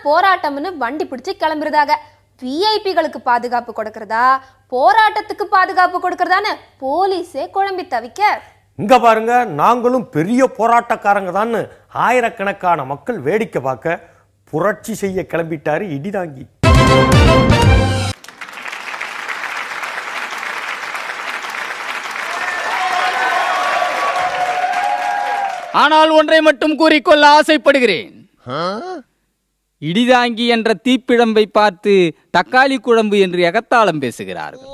போராட்டம்னு வண்டி பிடிச்சு கிளம்புறதாக. விஐபிகளுக்கு பாதுகாப்பு கொடுக்கறதா போராட்டத்துக்கு பாதுகாப்பு கொடுக்கறதான்னு போலீஸே குழம்பி தவிக்க. இங்க பாருங்க, நாங்களும் பெரிய போராட்டக்காரங்க தான் ஆயிரக்கணக்கான மக்கள் வேடிக்கை பார்க்க புரட்சி செய்ய கிளம்பிட்டாரு இடிதாங்கி. ஆனால் ஒன்றை மட்டும் கூறிக்கொள்ள ஆசைப்படுகிறேன். இடிதாங்கி என்ற தீப்பிழம்பை பார்த்து தக்காளி குழம்பு என்று எகத்தாளம் பேசுகிறார்கள்.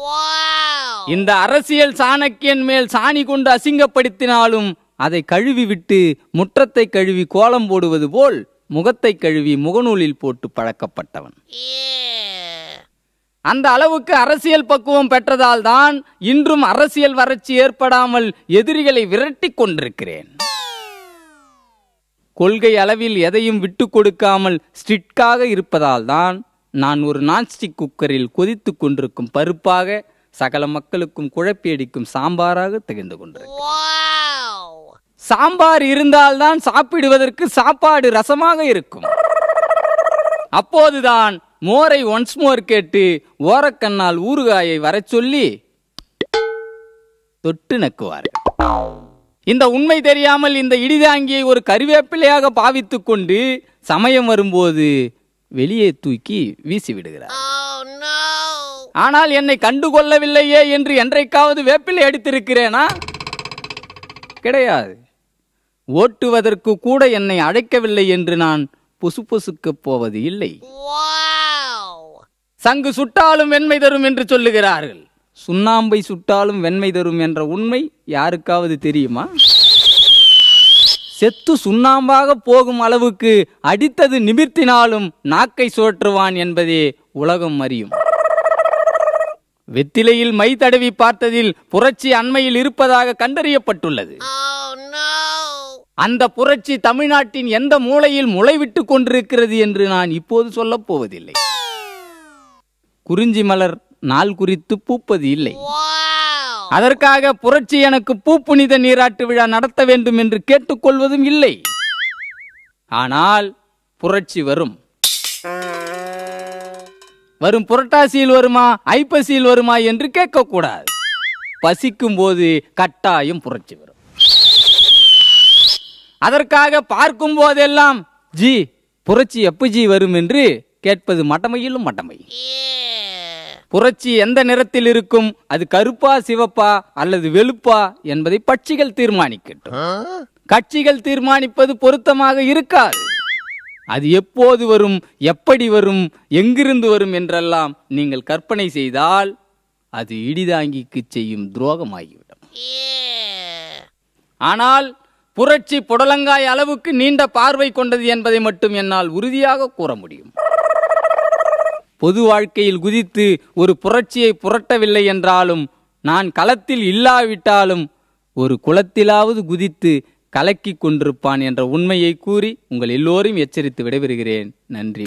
இந்த அரசியல் சாணக்கியன் மேல் சாணி கொண்டு அசிங்கப்படுத்தினாலும் அதை கழுவி விட்டு முற்றத்தை கழுவி கோலம் போடுவது போல் முகத்தை கழுவி முகநூலில் போட்டு பழக்கப்பட்டவன். அந்த அளவுக்கு அரசியல் பக்குவம் பெற்றதால் தான் இன்றும் அரசியல் வறட்சி ஏற்படாமல் எதிரிகளை விரட்டி கொண்டிருக்கிறேன். கொள்கை அளவில் எதையும் விட்டு கொடுக்காமல் ஸ்ட்ரிக்டாக இருப்பதால் தான் நான் ஒரு நான்ஸ்டிக் குக்கரில் கொதித்து கொண்டிருக்கும் பருப்பாக சகல மக்களுக்கும் குழப்பியடிக்கும் சாம்பாராக திகழ்ந்து கொண்டிருக்கிறேன். சாம்பார் இருந்தால்தான் சாப்பிடுவதற்கு சாப்பாடு ரசமாக இருக்கும். அப்போதுதான் மோரை ஒன்ஸ் மோர் கேட்டு ஓரக்கண்ணால் ஊறுகாயை வர சொல்லி தொட்டு நக்குவார்கள். இந்த உண்மை தெரியாமல் இந்த இடிதாங்கியை ஒரு கருவேப்பிலையாக பாவித்துக் கொண்டு சமயம் வரும்போது வெளியே தூக்கி வீசிவிடுகிறார். ஆனால் என்னை கண்டுகொள்ளவில்லையே என்று என்றைக்காவது வேப்பிலை அடித்திருக்கிறேனா? கிடையாது. ஓட்டுவதற்கு கூட என்னை அழைக்கவில்லை என்று நான் பொசு பொசுக்கப் போவது இல்லை. சங்கு சுட்டாலும் வெண்மை தரும் என்று சொல்லுகிறார்கள். சுண்ணாம்பை சுட்டாலும் வெண்மை தரும் என்ற உண்மை யாருக்காவது தெரியுமா? செத்து சுண்ணாம்பாக போகும் அளவுக்கு அடித்தது நிமிர்த்தினாலும் நாக்கை சுழற்றுவான் என்பதே உலகம் அறியும். வெத்திலையில் மை தடவி பார்த்ததில் புரட்சி அண்மையில் இருப்பதாக கண்டறியப்பட்டுள்ளது. அந்த புரட்சி தமிழ்நாட்டின் எந்த மூலையில் முளைவிட்டு கொண்டிருக்கிறது என்று நான் இப்போது சொல்லப் போவதில்லை. குறிஞ்சி மலர் நாள் குறித்து பூப்பது இல்லை. அதற்காக புரட்சி எனக்கு பூப்புனித நீராட்டு விழா நடத்த வேண்டும் என்று கேட்டுக்கொள்வதும் இல்லை. ஆனால் புரட்சி வரும். புரட்டாசியில் வருமா ஐப்பசியில் வருமா என்று கேட்கக்கூடாது. பசிக்கும் போது கட்டாயம் புரட்சி வரும். அதற்காக பார்க்கும் போதெல்லாம் ஜி புரட்சி எப்ப ஜி வரும் என்று கேட்பது மட்டமையிலும் மட்டமை. புரட்சி எந்த நிறத்தில் இருக்கும், அது கருப்பா சிவப்பா அல்லது வெளுப்பா என்பதை பட்சிகள் தீர்மானிக்கட்டும். கட்சிகள் தீர்மானிப்பது பொருத்தமாக இருக்காது. அது எப்போது வரும், எப்படி வரும், எங்கிருந்து வரும் என்றெல்லாம் நீங்கள் கற்பனை செய்தால் அது இடிதாங்கிக்கு செய்யும் துரோகமாகிவிடும். ஆனால் புரட்சி புடலங்காய் அளவுக்கு நீண்ட பார்வை கொண்டது என்பதை மட்டும் என்னால் உறுதியாக கூற முடியும். பொது வாழ்க்கையில் குதித்து ஒரு புரட்சியை புரட்டவில்லை என்றாலும், நான் களத்தில் இல்லாவிட்டாலும் ஒரு குளத்திலாவது குதித்து கலக்கி கொண்டிருப்பான் என்ற உண்மையை கூறி உங்கள் எல்லோரையும் எச்சரித்து விடைபெறுகிறேன். நன்றி.